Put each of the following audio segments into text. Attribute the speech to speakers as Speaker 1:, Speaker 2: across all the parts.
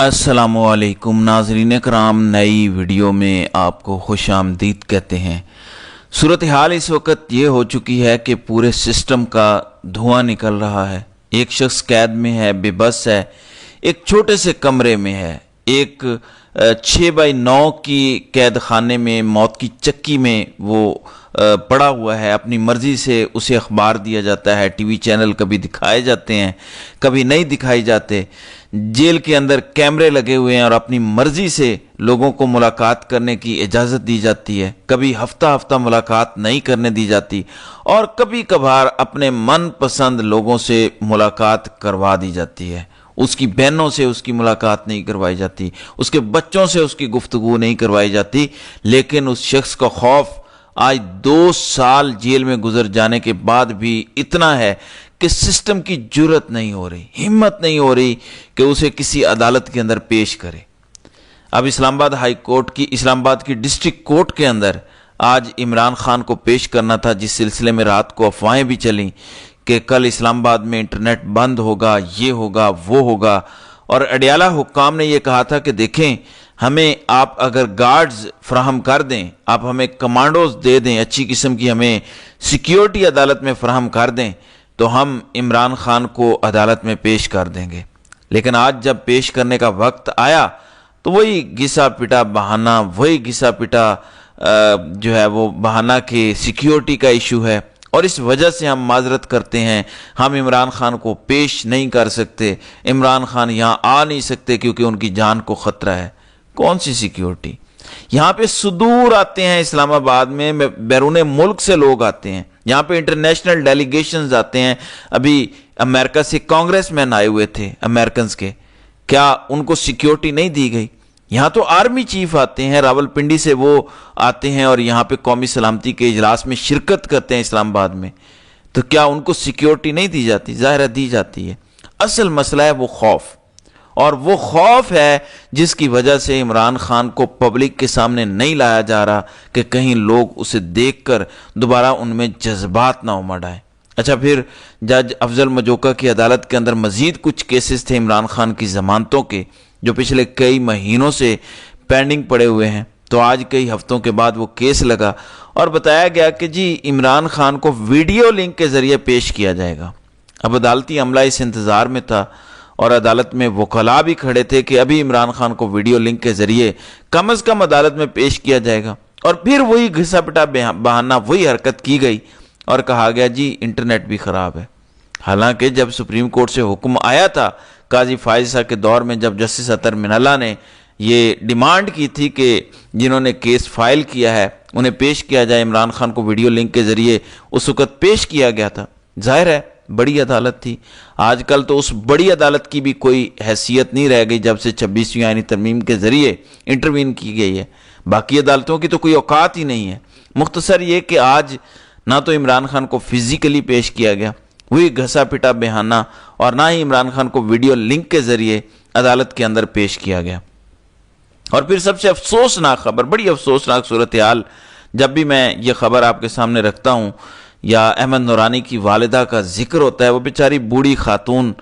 Speaker 1: अस्सलामुअलैकुम नाज़रीन कराम, नई वीडियो में आपको खुश आमदीद कहते हैं। सूरत हाल इस वक्त ये हो चुकी है कि पूरे सिस्टम का धुआं निकल रहा है। एक शख्स कैद में है, बेबस है, एक छोटे से कमरे में है, एक 6x9 की कैद खाने में, मौत की चक्की में वो पड़ा हुआ है। अपनी मर्जी से उसे अखबार दिया जाता है, टीवी चैनल कभी दिखाए जाते हैं, कभी नहीं दिखाए जाते। जेल के अंदर कैमरे लगे हुए हैं और अपनी मर्जी से लोगों को मुलाकात करने की इजाज़त दी जाती है। कभी हफ्ता हफ्ता मुलाकात नहीं करने दी जाती और कभी कभार अपने मनपसंद लोगों से मुलाकात करवा दी जाती है। उसकी बहनों से उसकी मुलाकात नहीं करवाई जाती, उसके बच्चों से उसकी गुफ्तगू नहीं करवाई जाती। लेकिन उस शख्स का खौफ आज 2 साल जेल में गुजर जाने के बाद भी इतना है कि सिस्टम की जुर्रत नहीं हो रही, हिम्मत नहीं हो रही कि उसे किसी अदालत के अंदर पेश करे। अब इस्लामाबाद की डिस्ट्रिक्ट कोर्ट के अंदर आज इमरान खान को पेश करना था, जिस सिलसिले में रात को अफवाहें भी चली कि कल इस्लामाबाद में इंटरनेट बंद होगा, ये होगा, वो होगा। और अडियाला हुक्काम ने यह कहा था कि देखें, हमें आप अगर गार्ड्स फराहम कर दें, आप हमें कमांडोज दे दें, अच्छी किस्म की हमें सिक्योरिटी अदालत में फराहम कर दें, तो हम इमरान खान को अदालत में पेश कर देंगे। लेकिन आज जब पेश करने का वक्त आया तो वही घिसा पिटा बहाना, वही घिसा पिटा जो है वो बहाना कि सिक्योरिटी का इशू है और इस वजह से हम माजरत करते हैं, हम इमरान खान को पेश नहीं कर सकते, इमरान खान यहाँ आ नहीं सकते क्योंकि उनकी जान को ख़तरा है। कौन सी सिक्योरिटी? यहाँ पे सुदूर आते हैं, इस्लामाबाद में बैरून मुल्क से लोग आते हैं, यहाँ पे इंटरनेशनल डेलीगेशंस आते हैं। अभी अमेरिका से कांग्रेसमैन आए हुए थे अमेरिकन के, क्या उनको सिक्योरिटी नहीं दी गई? यहाँ तो आर्मी चीफ आते हैं, रावलपिंडी से वो आते हैं और यहाँ पे कौमी सलामती के इजलास में शिरकत करते हैं इस्लामाबाद में, तो क्या उनको सिक्योरिटी नहीं दी जाती? ज़ाहिर दी जाती है। असल मसला है वो खौफ, और वो खौफ है जिसकी वजह से इमरान खान को पब्लिक के सामने नहीं लाया जा रहा कि कहीं लोग उसे देखकर दोबारा उनमें जज्बात ना उमड़ आए। अच्छा, फिर जज अफजल मजोका की अदालत के अंदर मजीद कुछ केसेस थे इमरान खान की जमानतों के, जो पिछले कई महीनों से पेंडिंग पड़े हुए हैं। तो आज कई हफ्तों के बाद वो केस लगा और बताया गया कि जी इमरान खान को वीडियो लिंक के जरिए पेश किया जाएगा। अब अदालती अमला इस इंतज़ार में था और अदालत में वकला भी खड़े थे कि अभी इमरान खान को वीडियो लिंक के जरिए कम अज़ कम अदालत में पेश किया जाएगा। और फिर वही घिसा पिटा बहाना, वही हरकत की गई और कहा गया जी इंटरनेट भी ख़राब है। हालांकि जब सुप्रीम कोर्ट से हुक्म आया था काजी फायज़ा के दौर में, जब जस्टिस अतर मिनल्ला ने ये डिमांड की थी कि जिन्होंने केस फाइल किया है उन्हें पेश किया जाए, इमरान खान को वीडियो लिंक के जरिए उस वक़्त पेश किया गया था। जाहिर है बड़ी अदालत थी। आजकल तो उस बड़ी अदालत की भी कोई हैसियत नहीं रह गई जब से 26वीं आईनी तरमीम के जरिए इंटरवीन की गई है। बाकी अदालतों की तो कोई औकात ही नहीं है। मुख्तसर ये कि आज ना तो इमरान खान को फिजिकली पेश किया गया, वही घसा पिटा बहाना, और ना ही इमरान खान को वीडियो लिंक के जरिए अदालत के अंदर पेश किया गया। और फिर सबसे अफसोसनाक खबर, बड़ी अफसोसनाक सूरत हाल जब भी मैं ये खबर आपके सामने रखता हूँ या अहमद नूरानी की वालिदा का जिक्र होता है, वो बेचारी बूढ़ी खातून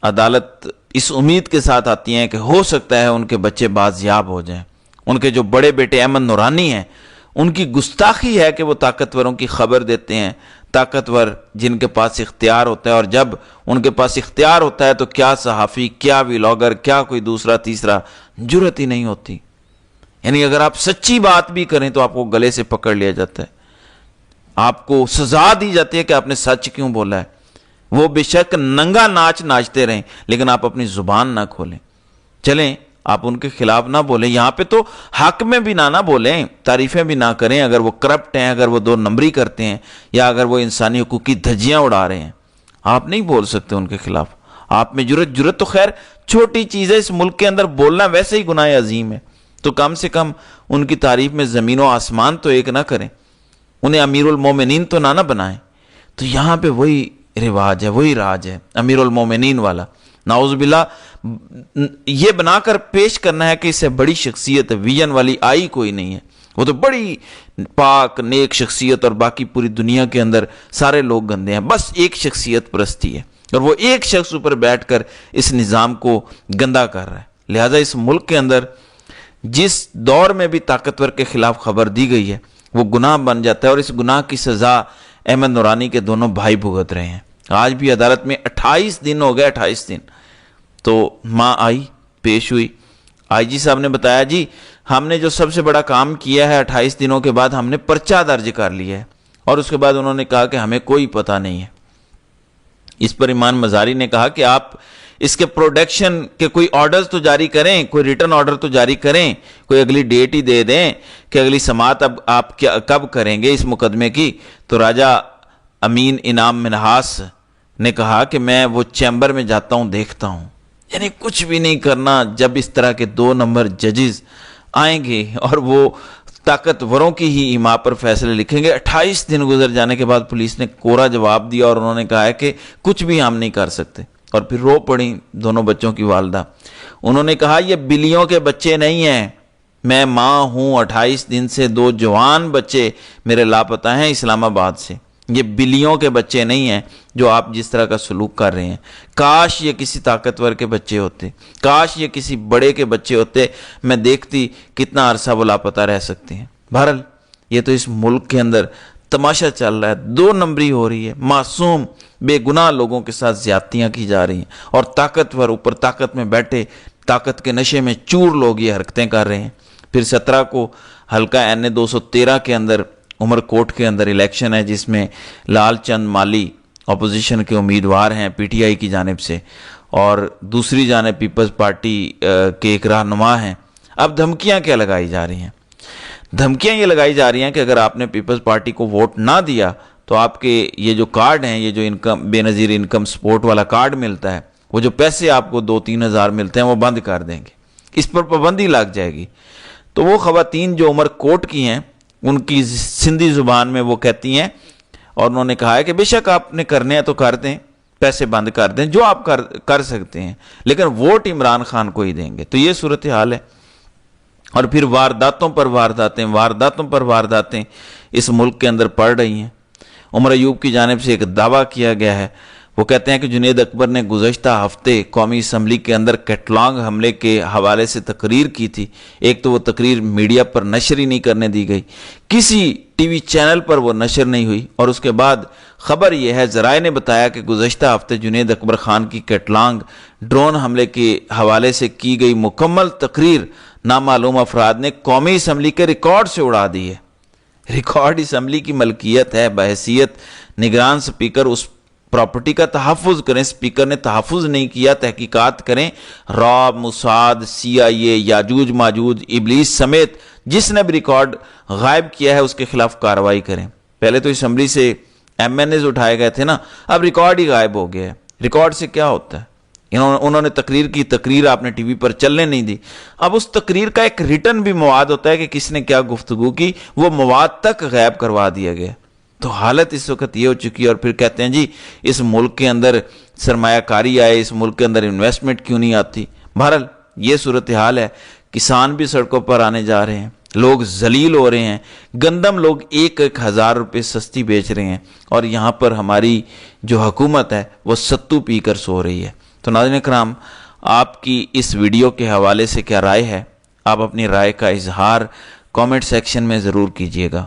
Speaker 1: अदालत इस उम्मीद के साथ आती हैं कि हो सकता है उनके बच्चे बाजियाब हो जाएं। उनके जो बड़े बेटे अहमद नूरानी हैं, उनकी गुस्ताखी है कि वो ताकतवरों की खबर देते हैं, ताकतवर जिनके पास इख्तियार होता है, और जब उनके पास इख्तियार होता है तो क्या सहाफ़ी, क्या व्लॉगर, क्या कोई दूसरा तीसरा, जुर्रत ही नहीं होती। यानी अगर आप सच्ची बात भी करें तो आपको गले से पकड़ लिया जाता है, आपको सजा दी जाती है कि आपने सच क्यों बोला है। वो बेशक नंगा नाच नाचते रहें लेकिन आप अपनी जुबान ना खोलें। चलें, आप उनके खिलाफ ना बोलें, यहाँ पे तो हक में भी ना बोलें, तारीफें भी ना करें। अगर वो करप्ट हैं, अगर वो 2 नंबरी करते हैं, या अगर वो इंसानी हुकूक की धज्जियां उड़ा रहे हैं, आप नहीं बोल सकते उनके खिलाफ। आप में जुर्रत तो खैर छोटी चीज़ है, इस मुल्क के अंदर बोलना वैसे ही गुनाह अजीम है, तो कम से कम उनकी तारीफ में ज़मीन व आसमान तो एक ना करें, उन्हें अमीरुल मोमिनीन तो ना बनाएं। तो यहाँ पे वही रिवाज है, वही राज है अमीरुल मोमिनीन वाला। नाउज़ुबिल्लाह, ये बनाकर पेश करना है कि इससे बड़ी शख्सियत विजन वाली आई कोई नहीं है। वो तो बड़ी पाक नेक शख्सियत, और बाकी पूरी दुनिया के अंदर सारे लोग गंदे हैं, बस एक शख्सियत परस्ती है और वो एक शख्स ऊपर बैठकर इस निज़ाम को गंदा कर रहा है। لہذا اس ملک کے اندر جس دور میں بھی طاقتور کے خلاف خبر دی گئی ہے وہ گناہ بن جاتا ہے، اور اس گناہ کی سزا احمد نورانی کے دونوں بھائی بھگت رہے ہیں۔ آج بھی عدالت میں 28 دن ہو گئے، 28 دن تو ماں آئی، پیش ہوئی، آئی جی صاحب نے بتایا جی ہم نے جو سب سے بڑا کام کیا ہے 28 دنوں کے بعد ہم نے پرچہ درج کر لیا ہے، اور اس کے بعد انہوں نے کہا کہ ہمیں کوئی پتہ نہیں ہے۔ اس پر ایمان مزاری نے کہا کہ آپ اس کے پروڈکشن کے کوئی آرڈرز تو جاری کریں، کوئی ریٹن آرڈر تو جاری کریں، کوئی اگلی ڈیٹ ہی دے دیں کہ اگلی سماعت اب آپ کب کریں گے اس مقدمے کی۔ تو راجہ امین انعام منہاس نے کہا کہ میں وہ چیمبر میں جاتا ہوں، دیکھتا ہوں، یعنی کچھ بھی نہیں کرنا جب اس طرح کے 2 نمبر ججز آئیں گے اور وہ طاقتوروں کی ہی ایما پر فیصلے لکھیں گے۔ 28 دن گزر جانے کے بعد پولیس نے کورا جواب دیا اور انہوں نے کہا ہے کہ کچھ بھی ہم نہیں کر سکتے، اور پھر رو پڑی دونوں بچوں کی والدہ۔ انہوں نے کہا یہ بلیوں کے بچے نہیں ہیں، میں ماں ہوں، 28 دن سے 2 جوان بچے میرے لاپتہ ہیں اسلام آباد سے، یہ بلیوں کے بچے نہیں ہیں جو آپ جس طرح کا سلوک کر رہے ہیں۔ کاش یہ کسی طاقتور کے بچے ہوتے، کاش یہ کسی بڑے کے بچے ہوتے، میں دیکھتی کتنا عرصہ وہ لاپتہ رہ سکتے ہیں۔ بہرحال یہ تو اس ملک کے اندر تماشا چل رہا ہے، 2 نمبری ہو رہی ہے، معصوم بے گناہ لوگوں کے ساتھ زیادتیاں کی جا رہی ہیں، اور طاقتور اوپر طاقت میں بیٹھے طاقت کے نشے میں چور لوگ یہ حرکتیں کر رہے ہیں۔ پھر 17 کو حلقہ این 213 کے اندر عمر کوٹ کے اندر الیکشن ہے، جس میں لال چند مالی اپوزیشن کے امیدوار ہیں پی ٹی آئی کی جانب سے، اور دوسری جانب پیپلز پارٹی کے ایک رہنما ہیں۔ اب دھمکیاں کیا لگائی جا رہی ہیں؟ دھمکیاں یہ لگائی جا رہی ہیں کہ اگر آپ نے پیپلز پارٹی کو ووٹ نہ دیا تو آپ کے یہ جو کارڈ ہیں، یہ جو بے نظیر انکم سپورٹ والا کارڈ ملتا ہے، وہ جو پیسے آپ کو 2-3 ہزار ملتے ہیں وہ بند کر دیں گے، اس پر پابندی لگ جائے گی۔ تو وہ خواتین جو عمر کوٹ کی ہیں ان کی سندھی زبان میں وہ کہتی ہیں، اور انہوں نے کہا ہے کہ بے شک آپ نے کرنے ہیں تو کر دیں، پیسے بند کر دیں، جو آپ کر سکتے ہیں، لیکن ووٹ عمران خان کو ہی دیں گے۔ تو یہ صورتحال ہے، اور پھر وارداتوں پر وارداتیں اس ملک کے اندر پڑ رہی ہیں۔ عمر ایوب کی جانب سے ایک دعویٰ کیا گیا ہے، وہ کہتے ہیں کہ جنید اکبر نے گزشتہ ہفتے قومی اسمبلی کے اندر کیٹلانگ حملے کے حوالے سے تقریر کی تھی۔ ایک تو وہ تقریر میڈیا پر نشر ہی نہیں کرنے دی گئی، کسی ٹی وی چینل پر وہ نشر نہیں ہوئی، اور اس کے بعد خبر یہ ہے، ذرائع نے بتایا کہ گزشتہ ہفتے جنید اکبر خان کی کیٹلانگ ڈرون حملے کے حوالے سے کی گئی مکمل تقریر نامعلوم افراد نے قومی اسمبلی کے ریکارڈ سے اڑا دی ہے۔ ریکارڈ اسمبلی کی ملکیت ہے، بحیثیت نگران سپیکر اس پراپرٹی کا تحفظ کریں، سپیکر نے تحفظ نہیں کیا، تحقیقات کریں، راب، موساد، CIA، یاجوج ماجوج، ابلیس سمیت جس نے بھی ریکارڈ غائب کیا ہے اس کے خلاف کارروائی کریں۔ پہلے تو اسمبلی سے MNAs اٹھائے گئے تھے نا، اب ریکارڈ ہی غائب ہو گیا ہے۔ ریکارڈ سے کیا ہوتا ہے؟ انہوں نے تقریر کی، تقریر آپ نے ٹی وی پر چلنے نہیں دی، اب اس تقریر کا ایک ریٹن بھی مواد ہوتا ہے کہ کس نے کیا گفتگو کی، وہ مواد تک غائب کروا دیا گیا۔ تو حالت اس وقت یہ ہو چکی ہے، اور پھر کہتے ہیں جی اس ملک کے اندر سرمایہ کاری آئے، اس ملک کے اندر انویسٹمنٹ کیوں نہیں آتی۔ بہرحال یہ صورتحال ہے، کسان بھی سڑکوں پر آنے جا رہے ہیں، لوگ ذلیل ہو رہے ہیں، گندم لوگ 1,000 روپے سستی بیچ رہے ہیں، اور یہاں پر ہماری جو حکومت ہے وہ ستو پی کر سو رہی ہے۔ تو ناظرین اکرام، آپ کی اس ویڈیو کے حوالے سے کیا رائے ہے؟ آپ اپنی رائے کا اظہار کامنٹ سیکشن میں ضرور کیجیے گا۔